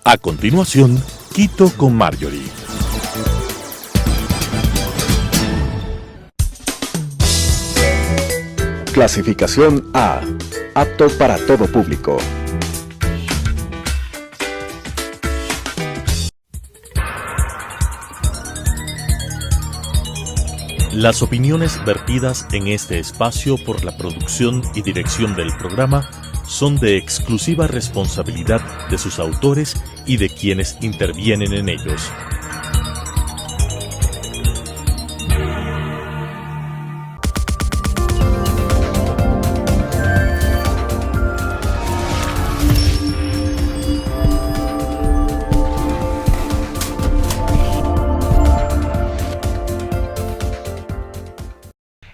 A continuación, Quito con Marjorie. Clasificación A. Apto para todo público. Las opiniones vertidas en este espacio por la producción y dirección del programa son de exclusiva responsabilidad de sus autores y de quienes intervienen en ellos.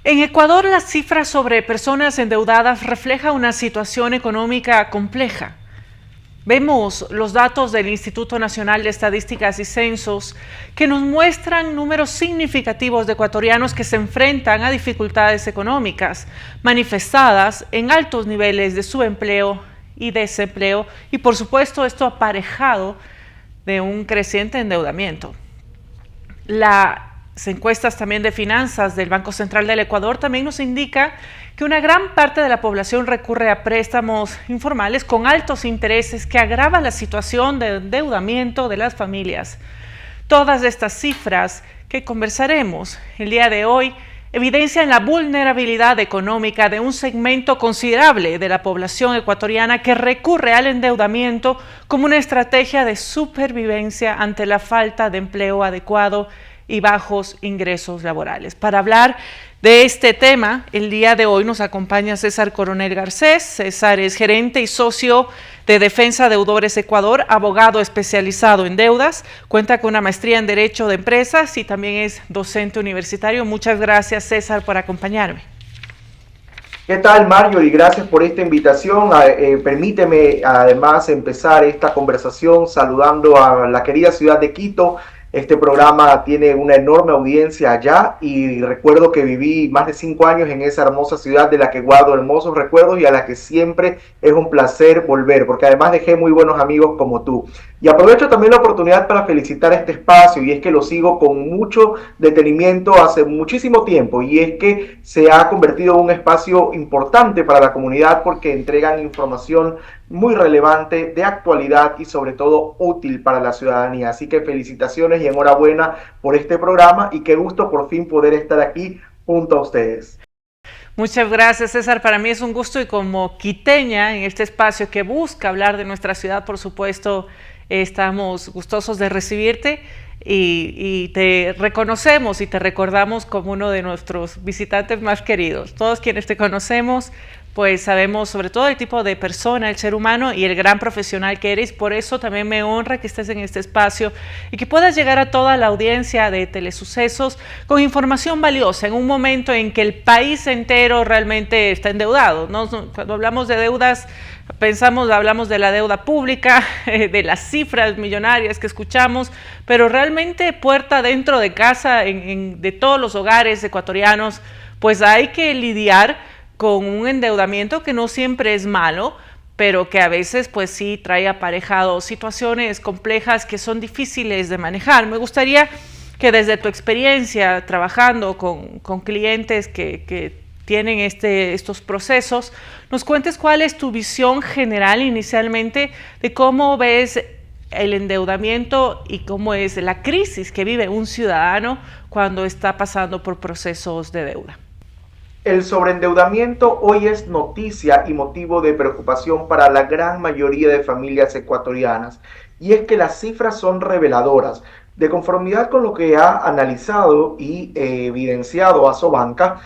En Ecuador, las cifras sobre personas endeudadas reflejan una situación económica compleja. Vemos los datos del Instituto Nacional de Estadísticas y Censos que nos muestran números significativos de ecuatorianos que se enfrentan a dificultades económicas, manifestadas en altos niveles de subempleo y desempleo, y por supuesto esto aparejado de un creciente endeudamiento. Las encuestas también de finanzas del Banco Central del Ecuador también nos indica que una gran parte de la población recurre a préstamos informales con altos intereses que agravan la situación de endeudamiento de las familias. Todas estas cifras que conversaremos el día de hoy evidencian la vulnerabilidad económica de un segmento considerable de la población ecuatoriana que recurre al endeudamiento como una estrategia de supervivencia ante la falta de empleo adecuado y bajos ingresos laborales. Para hablar de este tema, el día de hoy nos acompaña César Coronel Garcés. César es gerente y socio de Defensa Deudores Ecuador, abogado especializado en deudas, cuenta con una maestría en Derecho de Empresas y también es docente universitario. Muchas gracias, César, por acompañarme. ¿Qué tal, Marjorie? Gracias por esta invitación. Permíteme además empezar esta conversación saludando a la querida ciudad de Quito. Este programa tiene una enorme audiencia allá y recuerdo que viví más de 5 años en esa hermosa ciudad de la que guardo hermosos recuerdos y a la que siempre es un placer volver, porque además dejé muy buenos amigos como tú. Y aprovecho también la oportunidad para felicitar este espacio, y es que lo sigo con mucho detenimiento hace muchísimo tiempo, y es que se ha convertido en un espacio importante para la comunidad porque entregan información muy relevante, de actualidad y sobre todo útil para la ciudadanía. Así que felicitaciones y enhorabuena por este programa y qué gusto por fin poder estar aquí junto a ustedes. Muchas gracias, César. Para mí es un gusto y como quiteña en este espacio que busca hablar de nuestra ciudad, por supuesto, estamos gustosos de recibirte y te reconocemos y te recordamos como uno de nuestros visitantes más queridos. Todos quienes te conocemos, pues sabemos sobre todo el tipo de persona, el ser humano y el gran profesional que eres. Por eso también me honra que estés en este espacio y que puedas llegar a toda la audiencia de Telesucesos con información valiosa en un momento en que el país entero realmente está endeudado, ¿no? Cuando hablamos de deudas, hablamos de la deuda pública, de las cifras millonarias que escuchamos, pero realmente puerta dentro de casa, de todos los hogares ecuatorianos, pues hay que lidiar con un endeudamiento que no siempre es malo, pero que a veces pues sí trae aparejado situaciones complejas que son difíciles de manejar. Me gustaría que desde tu experiencia trabajando con clientes que tienen estos procesos, nos cuentes cuál es tu visión general inicialmente de cómo ves el endeudamiento y cómo es la crisis que vive un ciudadano cuando está pasando por procesos de deuda. El sobreendeudamiento hoy es noticia y motivo de preocupación para la gran mayoría de familias ecuatorianas, y es que las cifras son reveladoras. De conformidad con lo que ha analizado y evidenciado Asobanca,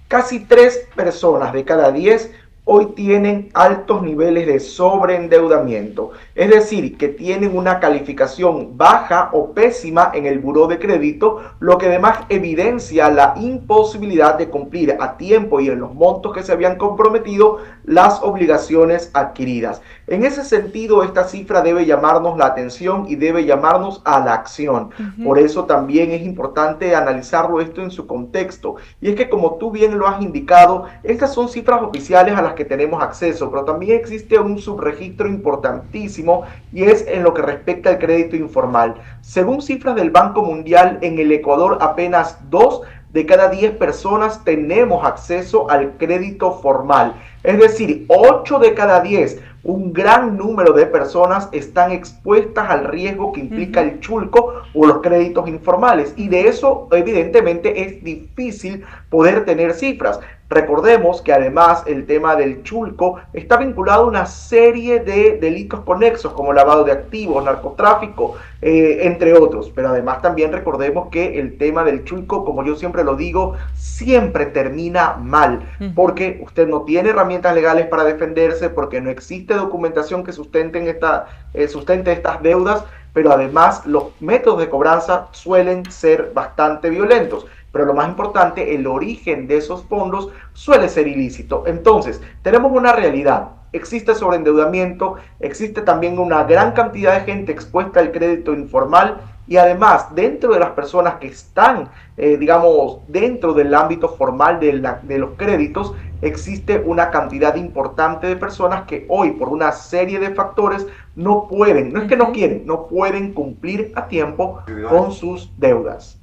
casi 3 personas de cada 10 hoy tienen altos niveles de sobreendeudamiento, es decir, que tienen una calificación baja o pésima en el buró de crédito, lo que además evidencia la imposibilidad de cumplir a tiempo y en los montos que se habían comprometido las obligaciones adquiridas. En ese sentido, esta cifra debe llamarnos la atención y debe llamarnos a la acción. Por eso también es importante analizarlo esto en su contexto. Y es que, como tú bien lo has indicado, estas son cifras oficiales a las que tenemos acceso, pero también existe un subregistro importantísimo y es en lo que respecta al crédito informal. Según cifras del Banco Mundial, en el Ecuador apenas 2 de cada 10 personas tenemos acceso al crédito formal. Es decir, 8 de cada 10, un gran número de personas están expuestas al riesgo que implica el chulco o los créditos informales. Y de eso, evidentemente, es difícil poder tener cifras. Recordemos que además el tema del chulco está vinculado a una serie de delitos conexos como lavado de activos, narcotráfico, entre otros. Pero además también recordemos que el tema del chulco, como yo siempre lo digo, siempre termina mal, porque usted no tiene herramientas legales para defenderse, porque no existe documentación que sustente estas deudas, pero además los métodos de cobranza suelen ser bastante violentos. Pero lo más importante, el origen de esos fondos suele ser ilícito. Entonces, tenemos una realidad. Existe sobreendeudamiento, existe también una gran cantidad de gente expuesta al crédito informal y además, dentro de las personas que están, dentro del ámbito formal de los créditos, existe una cantidad importante de personas que hoy, por una serie de factores, no pueden, no es que no quieren, no pueden cumplir a tiempo con sus deudas.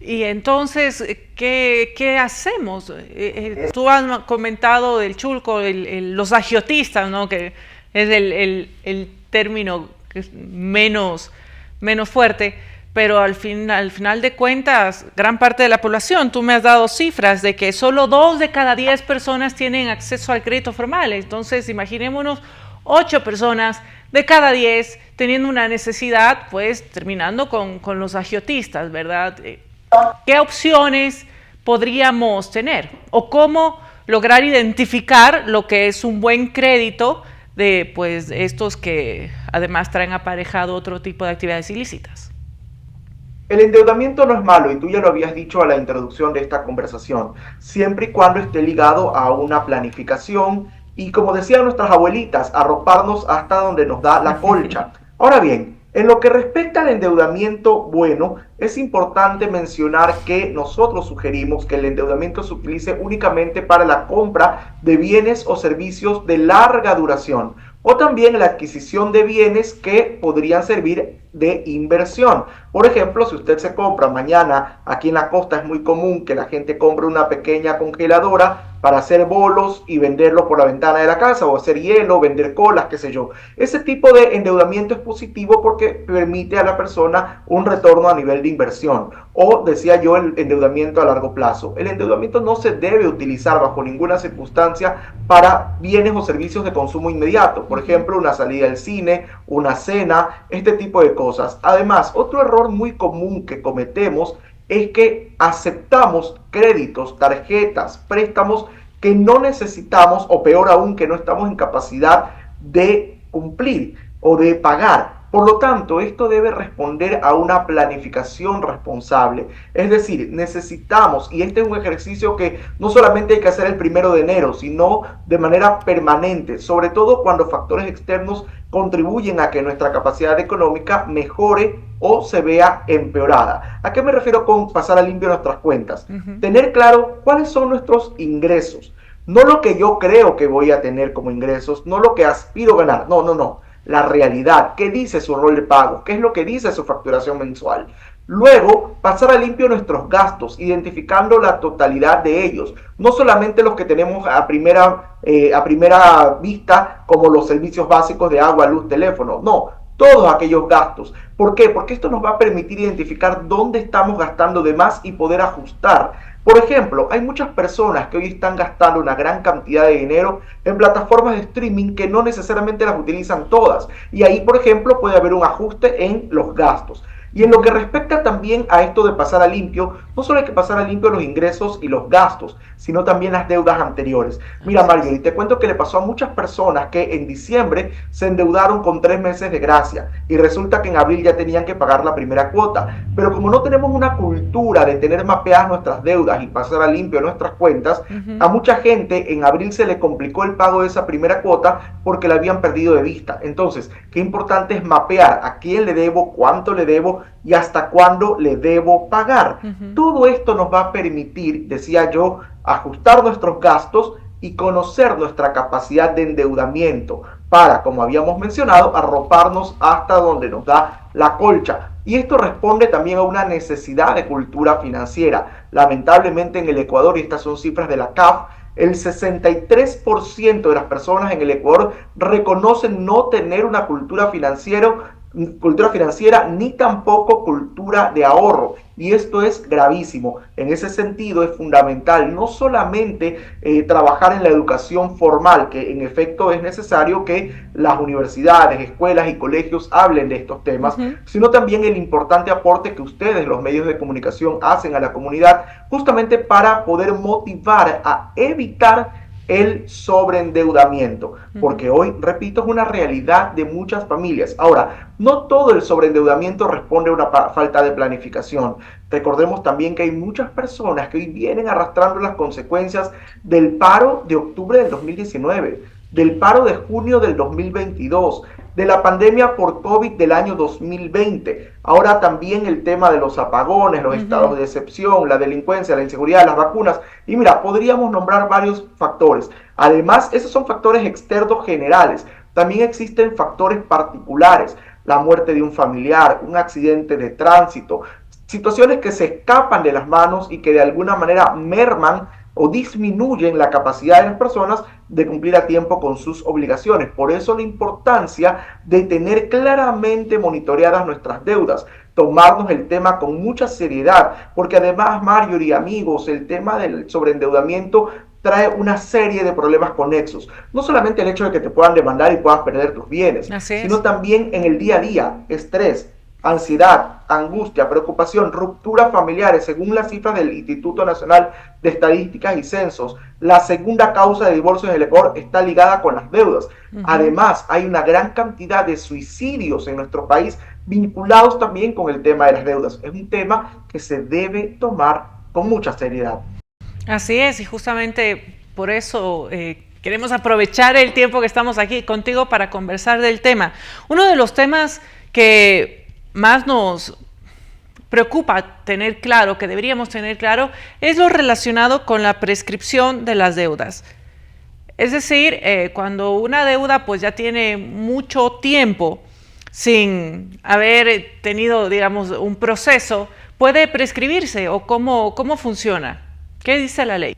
Y entonces, ¿qué hacemos? Tú has comentado del chulco, los agiotistas, ¿no? Que es el término que es menos fuerte, pero al final de cuentas, gran parte de la población, tú me has dado cifras de que solo 2 de cada 10 personas tienen acceso al crédito formal. Entonces, imaginémonos 8 personas de cada 10 teniendo una necesidad, pues terminando con los agiotistas, ¿verdad? ¿Qué opciones podríamos tener? ¿O cómo lograr identificar lo que es un buen crédito de pues, estos que además traen aparejado otro tipo de actividades ilícitas? El endeudamiento no es malo, y tú ya lo habías dicho a la introducción de esta conversación, siempre y cuando esté ligado a una planificación y, como decían nuestras abuelitas, arroparnos hasta donde nos da la colcha. Ahora bien, en lo que respecta al endeudamiento, bueno, es importante mencionar que nosotros sugerimos que el endeudamiento se utilice únicamente para la compra de bienes o servicios de larga duración, o también la adquisición de bienes que podrían servir de inversión. Por ejemplo, si usted se compra mañana, aquí en la costa es muy común que la gente compre una pequeña congeladora para hacer bolos y venderlos por la ventana de la casa, o hacer hielo, vender colas, qué sé yo. Ese tipo de endeudamiento es positivo porque permite a la persona un retorno a nivel de inversión. O, decía yo, el endeudamiento a largo plazo. El endeudamiento no se debe utilizar bajo ninguna circunstancia para bienes o servicios de consumo inmediato. Por ejemplo, una salida al cine, una cena, este tipo de cosas. Además, otro error muy común que cometemos es que aceptamos créditos, tarjetas, préstamos que no necesitamos, o peor aún, que no estamos en capacidad de cumplir o de pagar. Por lo tanto, esto debe responder a una planificación responsable. Es decir, necesitamos, y este es un ejercicio que no solamente hay que hacer el 1 de enero, sino de manera permanente, sobre todo cuando factores externos contribuyen a que nuestra capacidad económica mejore o se vea empeorada. ¿A qué me refiero con pasar a limpio nuestras cuentas? Tener claro cuáles son nuestros ingresos. No lo que yo creo que voy a tener como ingresos, no lo que aspiro a ganar, no. La realidad, qué dice su rol de pago, qué es lo que dice su facturación mensual. Luego, pasar a limpio nuestros gastos, identificando la totalidad de ellos, no solamente los que tenemos a primera vista, como los servicios básicos de agua, luz, teléfono, no, todos aquellos gastos. ¿Por qué? Porque esto nos va a permitir identificar dónde estamos gastando de más y poder ajustar. Por ejemplo, hay muchas personas que hoy están gastando una gran cantidad de dinero en plataformas de streaming que no necesariamente las utilizan todas. Y ahí, por ejemplo, puede haber un ajuste en los gastos. Y en lo que respecta también a esto de pasar a limpio, no solo hay que pasar a limpio los ingresos y los gastos, sino también las deudas anteriores. Mira, Mario, y te cuento que le pasó a muchas personas que en diciembre se endeudaron con 3 meses de gracia y resulta que en abril ya tenían que pagar la primera cuota. Pero como no tenemos una cultura de tener mapeadas nuestras deudas y pasar a limpio nuestras cuentas, a mucha gente en abril se le complicó el pago de esa primera cuota porque la habían perdido de vista. Entonces, qué importante es mapear a quién le debo, cuánto le debo y hasta cuándo le debo pagar. Todo esto nos va a permitir, decía yo, ajustar nuestros gastos y conocer nuestra capacidad de endeudamiento para, como habíamos mencionado, arroparnos hasta donde nos da la colcha. Y esto responde también a una necesidad de cultura financiera. Lamentablemente en el Ecuador, y estas son cifras de la CAF, el 63% de las personas en el Ecuador reconocen no tener una cultura financiera ni tampoco cultura de ahorro. Y esto es gravísimo. En ese sentido es fundamental no solamente trabajar en la educación formal, que en efecto es necesario que las universidades, escuelas y colegios hablen de estos temas, sino también el importante aporte que ustedes, los medios de comunicación, hacen a la comunidad justamente para poder motivar a evitar el sobreendeudamiento, porque hoy, repito, es una realidad de muchas familias. Ahora, no todo el sobreendeudamiento responde a una falta de planificación. Recordemos también que hay muchas personas que hoy vienen arrastrando las consecuencias del paro de octubre del 2019, del paro de junio del 2022, de la pandemia por COVID del año 2020. Ahora también el tema de los apagones, los estados de excepción, la delincuencia, la inseguridad, las vacunas. Y mira, podríamos nombrar varios factores. Además, esos son factores externos generales. También existen factores particulares. La muerte de un familiar, un accidente de tránsito, situaciones que se escapan de las manos y que de alguna manera merman o disminuyen la capacidad de las personas de cumplir a tiempo con sus obligaciones. Por eso la importancia de tener claramente monitoreadas nuestras deudas, tomarnos el tema con mucha seriedad, porque además, Mario y amigos, el tema del sobreendeudamiento trae una serie de problemas conexos. No solamente el hecho de que te puedan demandar y puedas perder tus bienes, sino también en el día a día, estrés, ansiedad, angustia, preocupación, rupturas familiares. Según las cifras del Instituto Nacional de Estadísticas y Censos, la segunda causa de divorcio en el Ecuador está ligada con las deudas. Además, hay una gran cantidad de suicidios en nuestro país vinculados también con el tema de las deudas. Es un tema que se debe tomar con mucha seriedad. Así es, y justamente por eso queremos aprovechar el tiempo que estamos aquí contigo para conversar del tema. Uno de los temas que más nos preocupa tener claro, que deberíamos tener claro, es lo relacionado con la prescripción de las deudas. Es decir, cuando una deuda pues ya tiene mucho tiempo sin haber tenido, digamos, un proceso, ¿puede prescribirse o cómo funciona? ¿Qué dice la ley?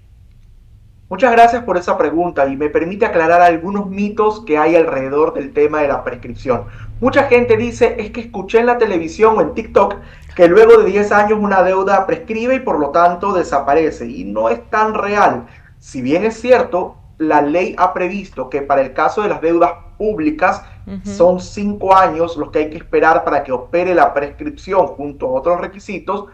Muchas gracias por esa pregunta y me permite aclarar algunos mitos que hay alrededor del tema de la prescripción. Mucha gente dice, es que escuché en la televisión o en TikTok que luego de 10 años una deuda prescribe y por lo tanto desaparece, y no es tan real. Si bien es cierto, la ley ha previsto que para el caso de las deudas públicas son 5 años los que hay que esperar para que opere la prescripción junto a otros requisitos.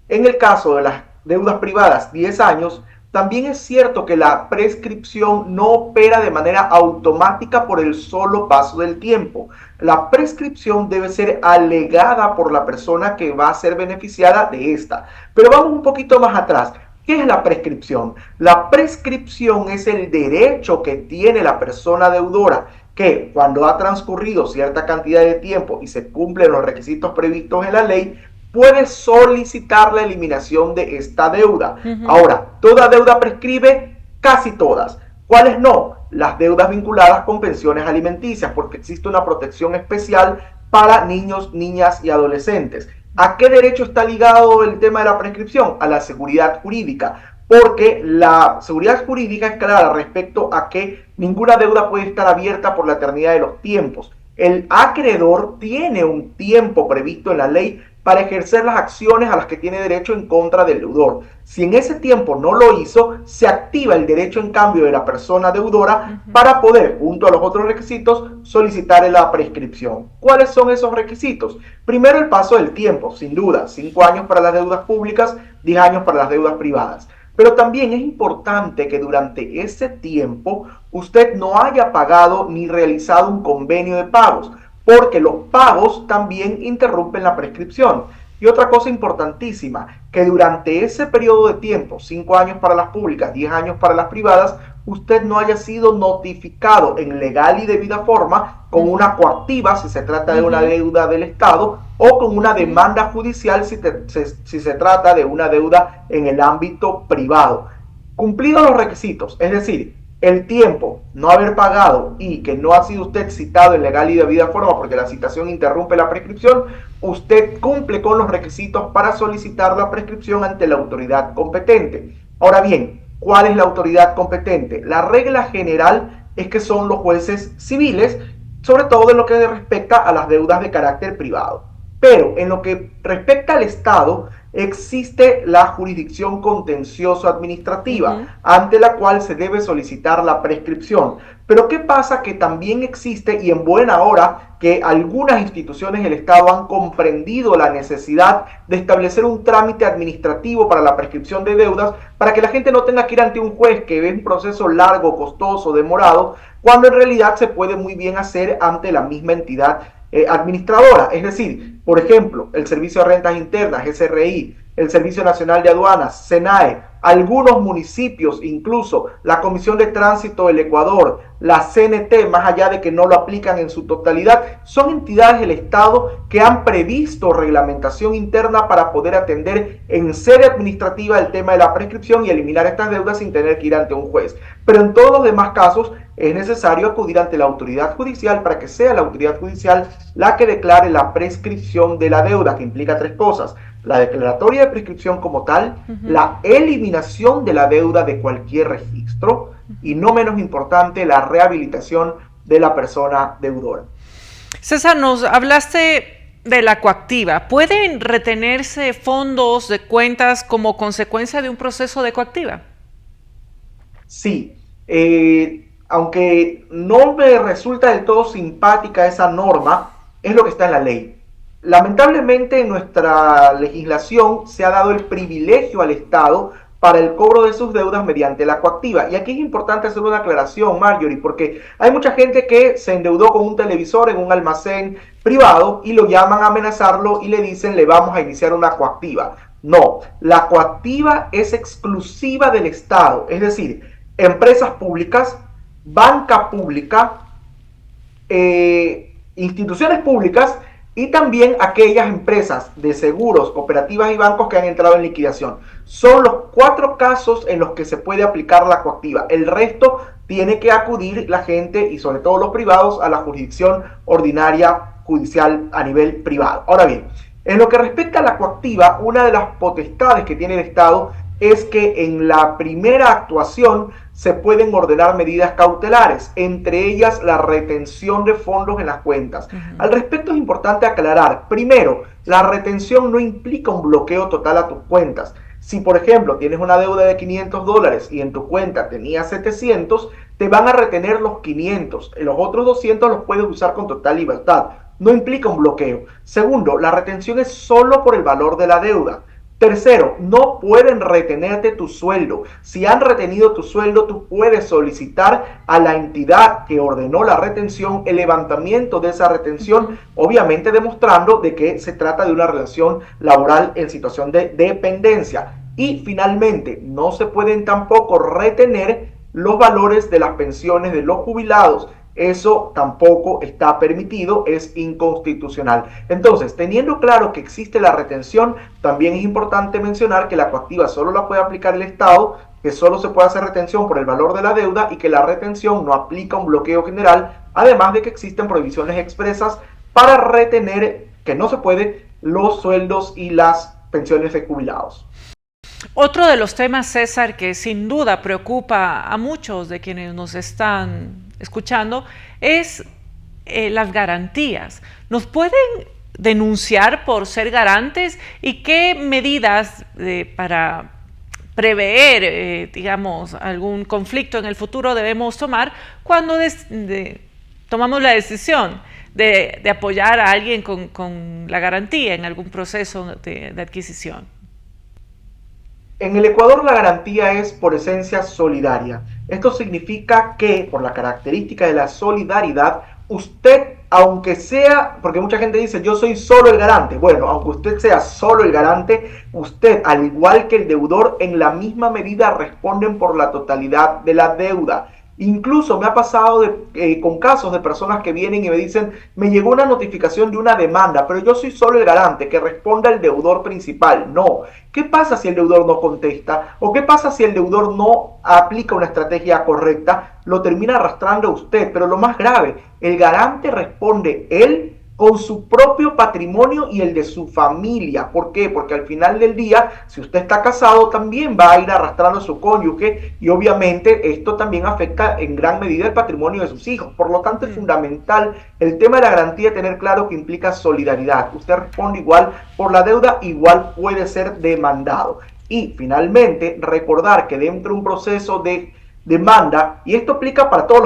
En el caso de las deudas privadas, 10 años. También es cierto que la prescripción no opera de manera automática por el solo paso del tiempo. La prescripción debe ser alegada por la persona que va a ser beneficiada de esta. Pero vamos un poquito más atrás. ¿Qué es la prescripción? La prescripción es el derecho que tiene la persona deudora, que cuando ha transcurrido cierta cantidad de tiempo y se cumplen los requisitos previstos en la ley, puede solicitar la eliminación de esta deuda. Ahora, ¿toda deuda prescribe? Casi todas. ¿Cuáles no? Las deudas vinculadas con pensiones alimenticias, porque existe una protección especial para niños, niñas y adolescentes. ¿A qué derecho está ligado el tema de la prescripción? A la seguridad jurídica, porque la seguridad jurídica es clara respecto a que ninguna deuda puede estar abierta por la eternidad de los tiempos. El acreedor tiene un tiempo previsto en la ley para ejercer las acciones a las que tiene derecho en contra del deudor. Si en ese tiempo no lo hizo, se activa el derecho en cambio de la persona deudora para poder, junto a los otros requisitos, solicitar la prescripción. ¿Cuáles son esos requisitos? Primero, el paso del tiempo, sin duda, 5 años para las deudas públicas, 10 años para las deudas privadas. Pero también es importante que durante ese tiempo usted no haya pagado ni realizado un convenio de pagos, porque los pagos también interrumpen la prescripción. Y otra cosa importantísima, que durante ese periodo de tiempo, 5 años para las públicas, 10 años para las privadas, usted no haya sido notificado en legal y debida forma con una coactiva si se trata de una deuda del Estado o con una demanda judicial si se trata de una deuda en el ámbito privado. Cumplidos los requisitos, es decir, el tiempo, no haber pagado y que no ha sido usted citado en legal y debida forma porque la citación interrumpe la prescripción, usted cumple con los requisitos para solicitar la prescripción ante la autoridad competente. Ahora bien, ¿cuál es la autoridad competente? La regla general es que son los jueces civiles, sobre todo en lo que respecta a las deudas de carácter privado. Pero en lo que respecta al Estado, existe la jurisdicción contencioso-administrativa, ante la cual se debe solicitar la prescripción. Pero ¿qué pasa? Que también existe, y en buena hora, que algunas instituciones del Estado han comprendido la necesidad de establecer un trámite administrativo para la prescripción de deudas, para que la gente no tenga que ir ante un juez, que es un proceso largo, costoso, demorado, cuando en realidad se puede muy bien hacer ante la misma entidad administradora. Es decir, por ejemplo, el Servicio de Rentas Internas, SRI, el Servicio Nacional de Aduanas, SENAE, algunos municipios, incluso la Comisión de Tránsito del Ecuador, la CNT, más allá de que no lo aplican en su totalidad, son entidades del Estado que han previsto reglamentación interna para poder atender en sede administrativa el tema de la prescripción y eliminar estas deudas sin tener que ir ante un juez. Pero en todos los demás casos es necesario acudir ante la autoridad judicial para que sea la autoridad judicial la que declare la prescripción de la deuda, que implica 3 cosas: la declaratoria de prescripción como tal, la eliminación de la deuda de cualquier registro y, no menos importante, la rehabilitación de la persona deudora. César, nos hablaste de la coactiva. ¿Pueden retenerse fondos de cuentas como consecuencia de un proceso de coactiva? Sí, aunque no me resulta del todo simpática esa norma, es lo que está en la ley. Lamentablemente en nuestra legislación se ha dado el privilegio al Estado para el cobro de sus deudas mediante la coactiva. Y aquí es importante hacer una aclaración, Marjorie, porque hay mucha gente que se endeudó con un televisor en un almacén privado y lo llaman a amenazarlo y le dicen: le vamos a iniciar una coactiva. No, la coactiva es exclusiva del Estado, es decir, empresas públicas, banca pública, instituciones públicas y también aquellas empresas de seguros, cooperativas y bancos que han entrado en liquidación. Son los 4 casos en los que se puede aplicar la coactiva. El resto tiene que acudir la gente, y sobre todo los privados, a la jurisdicción ordinaria judicial a nivel privado. Ahora bien, en lo que respecta a la coactiva, una de las potestades que tiene el Estado es que en la primera actuación se pueden ordenar medidas cautelares, entre ellas la retención de fondos en las cuentas. Al respecto es importante aclarar: primero, la retención no implica un bloqueo total a tus cuentas. Si, por ejemplo, tienes una deuda de $500 y en tu cuenta tenías 700, te van a retener los 500. Los otros 200 los puedes usar con total libertad. No implica un bloqueo. Segundo, la retención es solo por el valor de la deuda. Tercero, no pueden retenerte tu sueldo. Si han retenido tu sueldo, tú puedes solicitar a la entidad que ordenó la retención el levantamiento de esa retención, obviamente demostrando de que se trata de una relación laboral en situación de dependencia. Y finalmente, no se pueden tampoco retener los valores de las pensiones de los jubilados. Eso tampoco está permitido, es inconstitucional. Entonces, teniendo claro que existe la retención, también es importante mencionar que la coactiva solo la puede aplicar el Estado, que solo se puede hacer retención por el valor de la deuda y que la retención no aplica un bloqueo general, además de que existen prohibiciones expresas para retener, que no se puede, los sueldos y las pensiones de jubilados. Otro de los temas, César, que sin duda preocupa a muchos de quienes nos están escuchando, es las garantías. ¿Nos pueden denunciar por ser garantes y qué medidas para prever, digamos, algún conflicto en el futuro debemos tomar cuando tomamos la decisión de apoyar a alguien con la garantía en algún proceso de adquisición. En el Ecuador la garantía es por esencia solidaria. Esto significa que, por la característica de la solidaridad, usted, aunque sea, porque mucha gente dice, yo soy solo el garante. Bueno, aunque usted sea solo el garante, usted, al igual que el deudor, en la misma medida responden por la totalidad de la deuda. Incluso me ha pasado con casos de personas que vienen y me dicen, me llegó una notificación de una demanda, pero yo soy solo el garante, que responda el deudor principal. No. ¿Qué pasa si el deudor no contesta? ¿O qué pasa si el deudor no aplica una estrategia correcta? Lo termina arrastrando a usted. Pero lo más grave, el garante responde él con su propio patrimonio y el de su familia. ¿Por qué? Porque al final del día, si usted está casado, también va a ir arrastrando a su cónyuge y obviamente esto también afecta en gran medida el patrimonio de sus hijos. Por lo tanto, es fundamental el tema de la garantía, tener claro que implica solidaridad. Usted responde igual por la deuda, igual puede ser demandado. Y finalmente, recordar que dentro de un proceso de demanda, y esto aplica para todos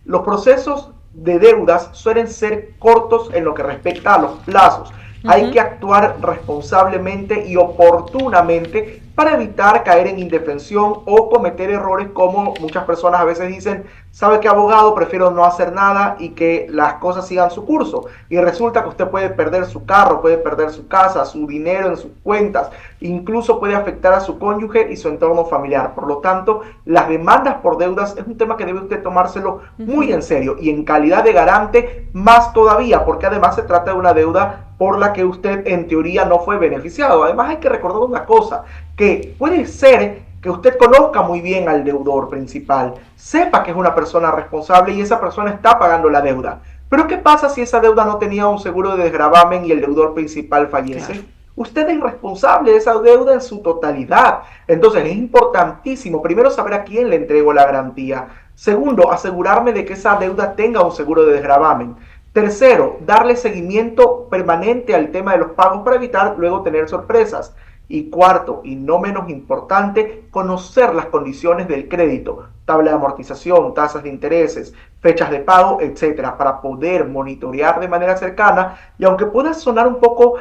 los procesos de deudas suelen ser cortos en lo que respecta a los plazos. Hay que actuar responsablemente y oportunamente para evitar caer en indefensión o cometer errores como muchas personas a veces dicen, ¿sabe qué, abogado? Prefiero no hacer nada y que las cosas sigan su curso. Y resulta que usted puede perder su carro, puede perder su casa, su dinero en sus cuentas, incluso puede afectar a su cónyuge y su entorno familiar. Por lo tanto, las demandas por deudas es un tema que debe usted tomárselo muy en serio y en calidad de garante más todavía, porque además se trata de una deuda por la que usted en teoría no fue beneficiado. Además hay que recordar una cosa, que puede ser que usted conozca muy bien al deudor principal, sepa que es una persona responsable y esa persona está pagando la deuda. Pero ¿qué pasa si esa deuda no tenía un seguro de desgravamen y el deudor principal fallece? Claro. Usted es responsable de esa deuda en su totalidad. Entonces es importantísimo, primero, saber a quién le entrego la garantía. Segundo, asegurarme de que esa deuda tenga un seguro de desgravamen. Tercero, darle seguimiento permanente al tema de los pagos para evitar luego tener sorpresas. Y cuarto, y no menos importante, conocer las condiciones del crédito, tabla de amortización, tasas de intereses, fechas de pago, etcétera, para poder monitorear de manera cercana. Y aunque pueda sonar un poco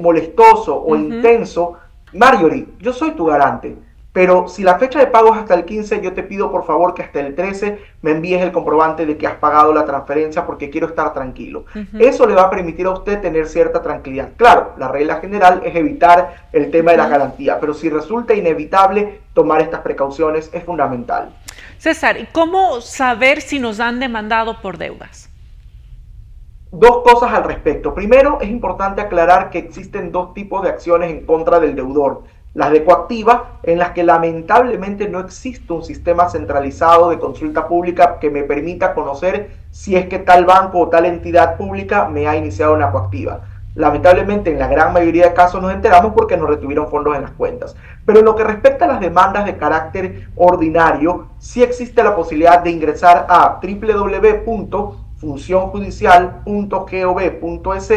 molestoso o intenso, Marjorie, yo soy tu garante. Pero si la fecha de pago es hasta el 15, yo te pido por favor que hasta el 13 me envíes el comprobante de que has pagado la transferencia porque quiero estar tranquilo. Eso le va a permitir a usted tener cierta tranquilidad. Claro, la regla general es evitar el tema de la garantía, pero si resulta inevitable, tomar estas precauciones es fundamental. César, ¿y cómo saber si nos han demandado por deudas? Dos cosas al respecto. Primero, es importante aclarar que existen dos tipos de acciones en contra del deudor. Las de coactiva, en las que lamentablemente no existe un sistema centralizado de consulta pública que me permita conocer si es que tal banco o tal entidad pública me ha iniciado una coactiva. Lamentablemente, en la gran mayoría de casos nos enteramos porque nos retuvieron fondos en las cuentas. Pero en lo que respecta a las demandas de carácter ordinario, sí existe la posibilidad de ingresar a www.funcionjudicial.gov.es.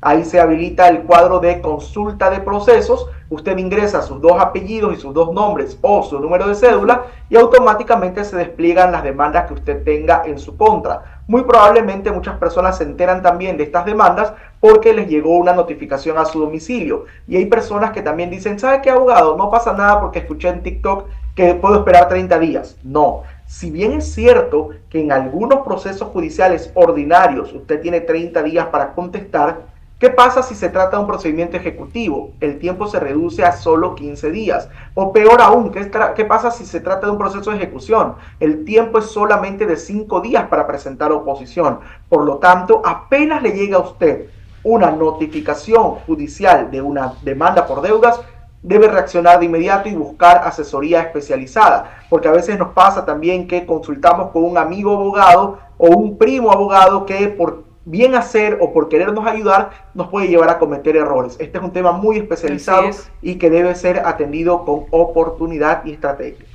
Ahí se habilita el cuadro de consulta de procesos. Usted ingresa sus dos apellidos y sus dos nombres o su número de cédula y automáticamente se despliegan las demandas que usted tenga en su contra. Muy probablemente muchas personas se enteran también de estas demandas porque les llegó una notificación a su domicilio. Y hay personas que también dicen, ¿sabe qué, abogado? No pasa nada porque escuché en TikTok que puedo esperar 30 días. No. Si bien es cierto que en algunos procesos judiciales ordinarios usted tiene 30 días para contestar, ¿qué pasa si se trata de un procedimiento ejecutivo? El tiempo se reduce a solo 15 días. O peor aún, ¿qué pasa si se trata de un proceso de ejecución? El tiempo es solamente de 5 días para presentar oposición. Por lo tanto, apenas le llega a usted una notificación judicial de una demanda por deudas, debe reaccionar de inmediato y buscar asesoría especializada. Porque a veces nos pasa también que consultamos con un amigo abogado o un primo abogado que por bien hacer o por querernos ayudar nos puede llevar a cometer errores. Este es un tema muy especializado y que debe ser atendido con oportunidad y estrategia.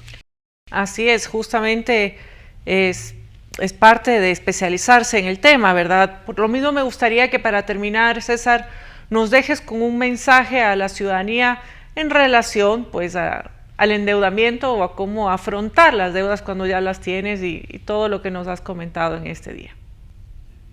Así es, justamente es es parte de especializarse en el tema, ¿verdad? Por lo mismo me gustaría que para terminar, César, nos dejes con un mensaje a la ciudadanía en relación pues al endeudamiento o a cómo afrontar las deudas cuando ya las tienes y todo lo que nos has comentado en este día.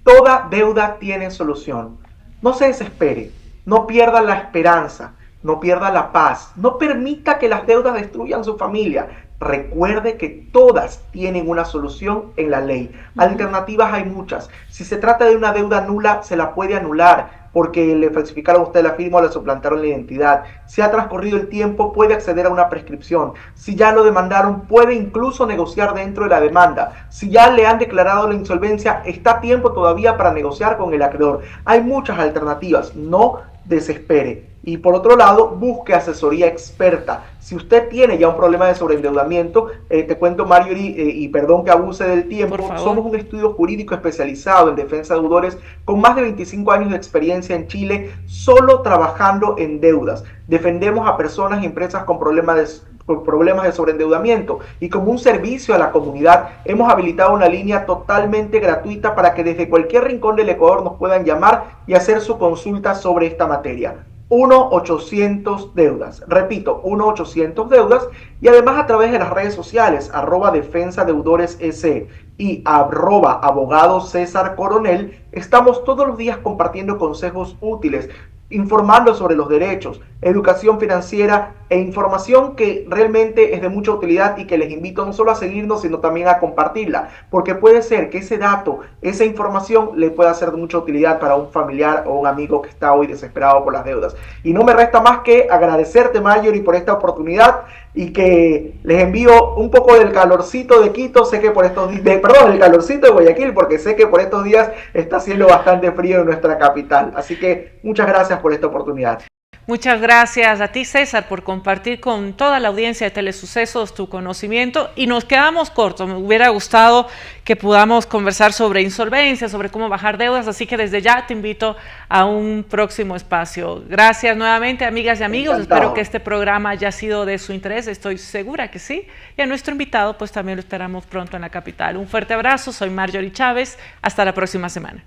Toda deuda tiene solución. No se desespere, no pierda la esperanza, no pierda la paz, no permita que las deudas destruyan su familia. Recuerde que todas tienen una solución en la ley. Alternativas hay muchas. Si se trata de una deuda nula, se la puede anular porque le falsificaron a usted la firma o le suplantaron la identidad. Si ha transcurrido el tiempo, puede acceder a una prescripción. Si ya lo demandaron, puede incluso negociar dentro de la demanda. Si ya le han declarado la insolvencia, está a tiempo todavía para negociar con el acreedor. Hay muchas alternativas. No desespere. Y por otro lado, busque asesoría experta. Si usted tiene ya un problema de sobreendeudamiento, te cuento, Marjorie, y perdón que abuse del tiempo, somos un estudio jurídico especializado en defensa de deudores con más de 25 años de experiencia en Chile, solo trabajando en deudas. Defendemos a personas y empresas con problemas de sobreendeudamiento, y como un servicio a la comunidad hemos habilitado una línea totalmente gratuita para que desde cualquier rincón del Ecuador nos puedan llamar y hacer su consulta sobre esta materia. 1-800-DEUDAS. Repito, 1-800-DEUDAS, y además a través de las redes sociales, @defensadeudoresS y @abogado César Coronel, estamos todos los días compartiendo consejos útiles, informando sobre los derechos, educación financiera e información que realmente es de mucha utilidad y que les invito no solo a seguirnos, sino también a compartirla, porque puede ser que ese dato, esa información le pueda ser de mucha utilidad para un familiar o un amigo que está hoy desesperado por las deudas. Y no me resta más que agradecerte, Marjorie, por esta oportunidad y que les envío un poco del calorcito de Quito, sé que por estos días, el calorcito de Guayaquil, porque sé que por estos días está haciendo bastante frío en nuestra capital. Así que muchas gracias por esta oportunidad. Muchas gracias a ti, César, por compartir con toda la audiencia de Telesucesos tu conocimiento, y nos quedamos cortos. Me hubiera gustado que podamos conversar sobre insolvencia, sobre cómo bajar deudas, así que desde ya te invito a un próximo espacio. Gracias nuevamente, amigas y amigos. Encantado. Espero que este programa haya sido de su interés, estoy segura que sí, y a nuestro invitado pues también lo esperamos pronto en la capital. Un fuerte abrazo, soy Marjorie Chávez, hasta la próxima semana.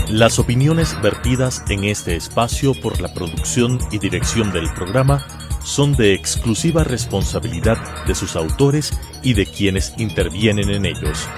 Las opiniones vertidas en este espacio por la producción y dirección del programa son de exclusiva responsabilidad de sus autores y de quienes intervienen en ellos.